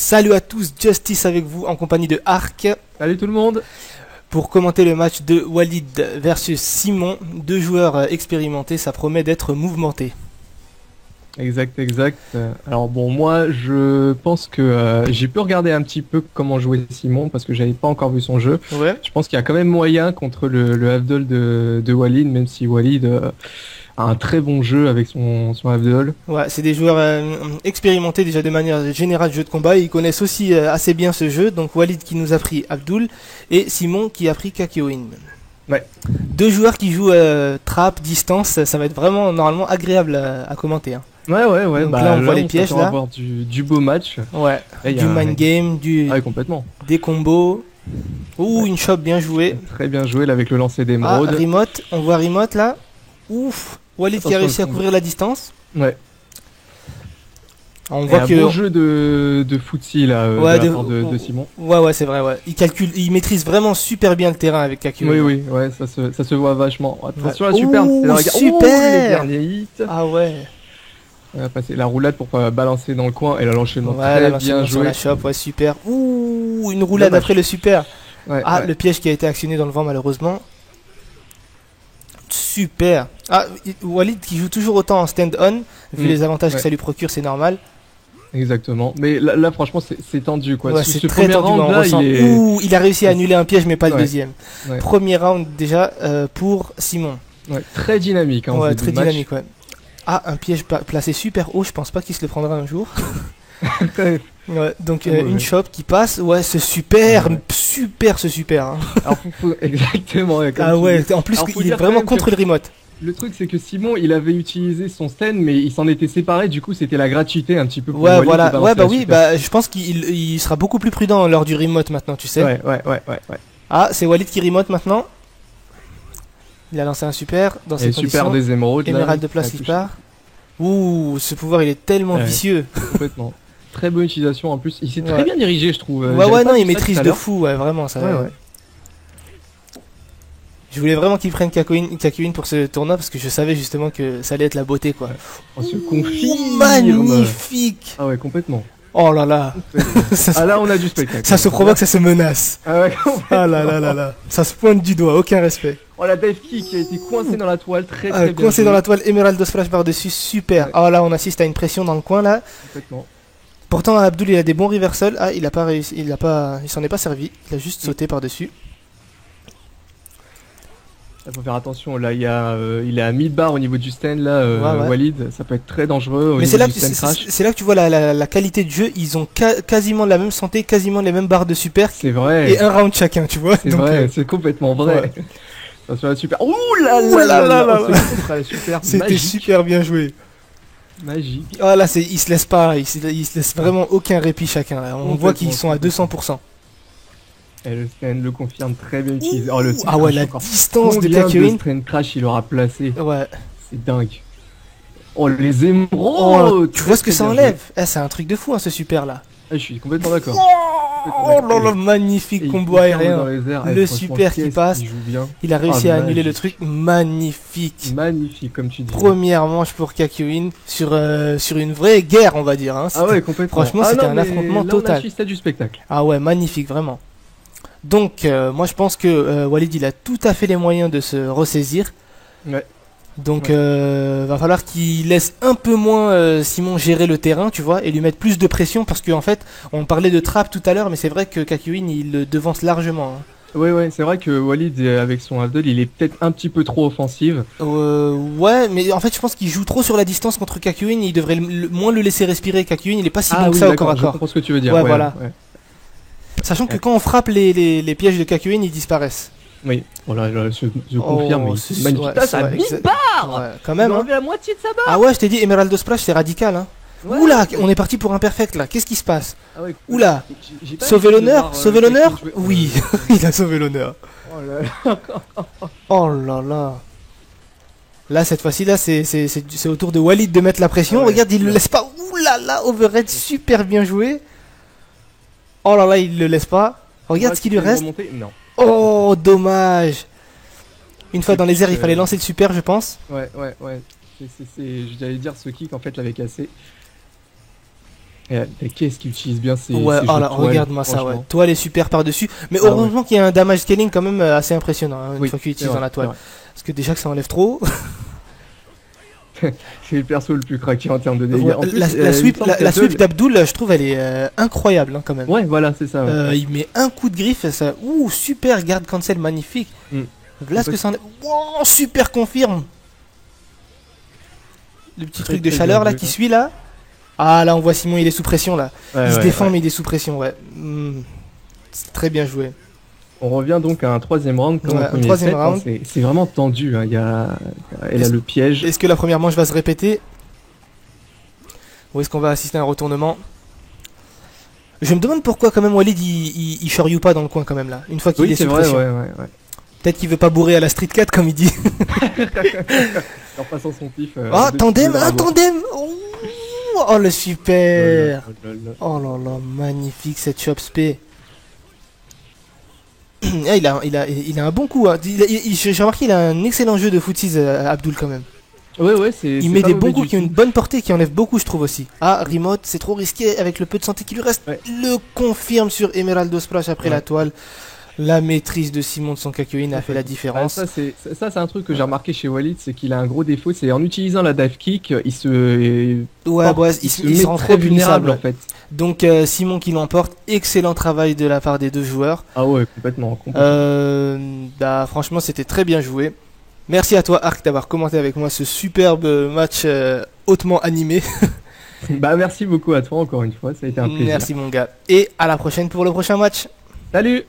Salut à tous, Justice avec vous en compagnie de Ark Salut tout le monde. pour commenter le match de Walid versus Simon. Deux joueurs expérimentés, ça promet d'être mouvementé. Exact. Alors bon, moi je pense que j'ai pu regarder un petit peu comment jouait Simon parce que j'avais pas encore vu son jeu. Ouais. Je pense qu'il y a quand même moyen contre le Havdol de Walid, même si Walid a un très bon jeu avec son Havdol. Ouais, c'est des joueurs expérimentés déjà de manière générale de jeu de combat. Ils connaissent aussi assez bien ce jeu. Donc Walid qui nous a pris Abdul et Simon qui a pris Kakyoin. Ouais. Deux joueurs qui jouent trap, distance, ça va être vraiment normalement agréable à commenter. Hein. Ouais. Donc là, on voit les pièges, va là. avoir du beau match. Ouais, Là, il y du a mind game, Ah ouais, complètement. des combos. Ouh, une chope bien jouée. Très bien joué là avec le lancer Ah, d'émeraude. remote, on voit remote là. Ouf, Walid qui a Attention, réussi à le combo. couvrir la distance. Ouais. On Et voit un que bon jeu de footsie là Ouais, de la de- part de Simon. ouais, c'est vrai, ouais. Il maîtrise vraiment super bien le terrain avec Kakyoin. Oui, ouais, ça se voit vachement. Attention Ouais. la super. Ouh, C'est la regard- super. les derniers hits. Ah ouais. Elle a passé la roulade pour balancer dans le coin et l'enchaînement Ouais, très là, bien sur joué. la chope, ouais, super. Ouh, une roulade Dommage. après le super. Ouais, Ah, ouais. le piège qui a été actionné dans le vent malheureusement. Super. Ah, Walid qui joue toujours autant en stand-on, vu les avantages que ouais. ça lui procure, c'est normal. Exactement. Mais là franchement, c'est tendu quoi. Ouais, Ce c'est ce très premier tendu. round On là, ressent. il est. Ouh, il a réussi à annuler un piège, mais pas le Ouais. deuxième. Ouais. Premier round déjà pour Simon. Ouais, très dynamique. Hein, Ouais, ce très début de match. dynamique, ouais. Ah, un piège placé super haut, je pense pas qu'il se le prendra un jour. Ouais, donc Très mauvais. une chope qui passe, ouais, c'est super, Ouais. super, ce super. Hein. Alors, exactement. Comme Ah tu ouais, dis. en plus Alors, faut il est dire quand vraiment même contre que- le remote. Le truc c'est que Simon, il avait utilisé son stand, mais il s'en était séparé. Du coup, c'était la gratuité un petit peu. Pour Ouais, Walid qui voilà, balançait ouais, bah la oui, super. bah je pense qu'il sera beaucoup plus prudent lors du remote maintenant, tu sais. Ouais. Ah, c'est Walid qui remote maintenant. Il a lancé un super dans Et ses super conditions. des émeraudes. là, Émeraude de place ça qui touche part. Ouh, ce pouvoir il est tellement Ouais. vicieux. Complètement. Très bonne utilisation en plus. Il s'est Ouais. très bien dirigé, je trouve. Ouais, J'avais ouais, pas non, vu il ça maîtrise tout à de l'heure. fou, ouais, vraiment ça. Ouais. Je voulais vraiment qu'il prenne Kakyoin pour ce tournoi parce que je savais justement que ça allait être la beauté quoi. On se confirme. Magnifique. Ah ouais, complètement. Oh là là. ça, Ah là, on a du spectacle. ça se provoque, ça se menace. Ah ouais, Ah là là là là. Ça se pointe du doigt, aucun respect. oh la dive kick qui a été coincée dans la toile, très Ah, bien. coincé joué. dans la toile, Emerald Splash par-dessus, super. Ouais. Oh là, on assiste à une pression dans le coin là. Complètement. Pourtant, Abdul il a des bons reversals. Ah, il a pas réussi, il s'en est pas servi. Il a juste sauté par-dessus. Il faut faire attention. Là, il est à 1000 bars au niveau du stand. Là, Ouais. Walid, ça peut être très dangereux au Mais niveau c'est là, du stand crash. c'est là que tu vois la qualité de jeu. Ils ont quasiment la même santé, quasiment les mêmes barres de super. C'est vrai. Et un round chacun, tu vois. C'est Donc, vrai. C'est complètement vrai. ouais. Ça se fait super. Ouh là Ouh là là là là là. là Oh, là. ce contre est super. C'était Magique. super bien joué. Magique. Ah là, il se laisse pas, il se laisse vraiment aucun répit chacun. Là. On voit qu'ils sont à 200%. Et le stand le confirme très bien utilisé. Oh le Ah ouais, la encore. distance de Combien Kakyoin. stand crash il aura placé. Ouais. C'est dingue. Oh les Oh, émeraudes. tu vois ce que Très ça bien enlève. Eh, c'est un truc de fou, hein, ce super là. joué. Ah, je suis complètement d'accord. Oh là là, magnifique Et il combo confirme dans aérien. les airs. Le Et franchement, super qui qu'est-ce passe. qu'il joue bien. Il a réussi Ah, à annuler le magique. truc. Magnifique. Magnifique comme tu dis. Première manche pour Kakyoin sur une vraie guerre, on va dire. Hein. Ah ouais, complètement. Franchement, Ah c'était non, un mais affrontement là, total. On assiste à du spectacle. Ah ouais, magnifique, vraiment. Donc, moi je pense que Walid il a tout à fait les moyens de se ressaisir. Ouais. Donc, Ouais. va falloir qu'il laisse un peu moins Simon gérer le terrain, tu vois, et lui mettre plus de pression parce qu'en fait, on parlait de trap tout à l'heure, mais c'est vrai que Kakyoin il le devance largement. Hein. Ouais, c'est vrai que Walid avec son Havdol, il est peut-être un petit peu trop offensive. Ouais, mais en fait, je pense qu'il joue trop sur la distance contre Kakyoin. Il devrait moins le laisser respirer. Kakyoin, il est pas si bon que ça au corps à je corps. comprends ce que tu veux dire. Ouais, voilà. Ouais. Sachant que quand on frappe les pièges de Kakyoin, ils disparaissent. Oui, voilà, je confirme. Oh, mais c'est magnifique. ouais, Ah, ça ouais, bite pas. Ouais, quand même. Il a Hein. enlevé la moitié de sa barre. Ah ouais, je t'ai dit, Emerald Splash, c'est radical. Hein. Ouais. Oula, on est parti pour un perfect là. Qu'est-ce qui se passe? Ah ouais, Oula, j'ai pas sauver l'habitude de l'honneur? voir, Sauver quelqu'un l'honneur? jouer. Oui, il a sauvé l'honneur. Oh là là. Oh là là. Là, cette fois-ci, là, c'est au tour de Walid de mettre la pression. Ah ouais. Regarde, il le laisse pas. Ouh là là, overhead, super bien joué. Oh là là, il le laisse pas. Regarde ce qui lui reste. Remonter. Non. Oh, dommage. Une fois dans les airs, il fallait lancer le super, je pense. Ouais. J'allais dire ce kick en fait l'avait cassé. Et qu'est-ce qu'il utilise bien ces Ouais, ces oh jeux là, de toile, regarde-moi ça, ouais. franchement. Toile est super par-dessus. Mais Ah ouais. heureusement qu'il y a un damage scaling quand même assez impressionnant, hein, une Oui, fois qu'il c'est utilise vrai, dans la c'est toile. vrai. Parce que déjà que ça enlève trop. C'est le perso le plus craqué en termes de dégâts. Ouais, En plus, la il me sweep, semble la qu'Abdul- sweep d'Abdul, je trouve, elle est incroyable hein, quand même. Ouais, voilà, c'est ça. Ouais. Il met un coup de griffe, ça. Ouh, super garde cancel, magnifique. Mm. Là, ce que ça enlève. Wow, super confirme. Le petit Très, truc de très chaleur bien là joué. qui suit là. Ah, là, on voit Simon, il est sous pression là. Ouais, Il se ouais, défend, ouais. mais il est sous pression, ouais. C'est très bien joué. On revient donc à un troisième round comme Ouais, au un premier troisième set. Hein, round. c'est vraiment tendu. Hein. Elle a le piège. Est-ce que la première manche va se répéter? Ou est-ce qu'on va assister à un retournement? Je me demande pourquoi quand même Walid il shoryu pas dans le coin quand même là. Une fois qu'il Oui, est c'est sous vrai. pression. Ouais. Peut-être qu'il veut pas bourrer à la Street 4 comme il dit. En passant son pif. Oh, tandem, un bravo. tandem. Oh, le super. Lol. Oh là là, magnifique cette chop spé. Ah, il a un bon coup. Hein. J'ai remarqué qu'il a un excellent jeu de footsies, Abdul quand même. Ouais, c'est. Il met des bons coups qui ont une bonne portée, qui enlèvent beaucoup, je trouve aussi. Ah, remote, c'est trop risqué avec le peu de santé qui lui reste. Ouais. Le confirme sur Emeraldo Splash après Ouais. la toile. La maîtrise de Simon de son Kakyoin a fait la différence. Ça, c'est un truc que j'ai remarqué chez Walid, c'est qu'il a un gros défaut, c'est en utilisant la dive kick, il se Il se rend très trop vulnérable punissable. en fait. Donc Simon qui l'emporte, excellent travail de la part des deux joueurs. Ah ouais, complètement. Franchement c'était très bien joué. Merci à toi Arc d'avoir commenté avec moi ce superbe match hautement animé. Bah merci beaucoup à toi encore une fois, ça a été un plaisir. Merci mon gars. Et à la prochaine pour le prochain match. Salut!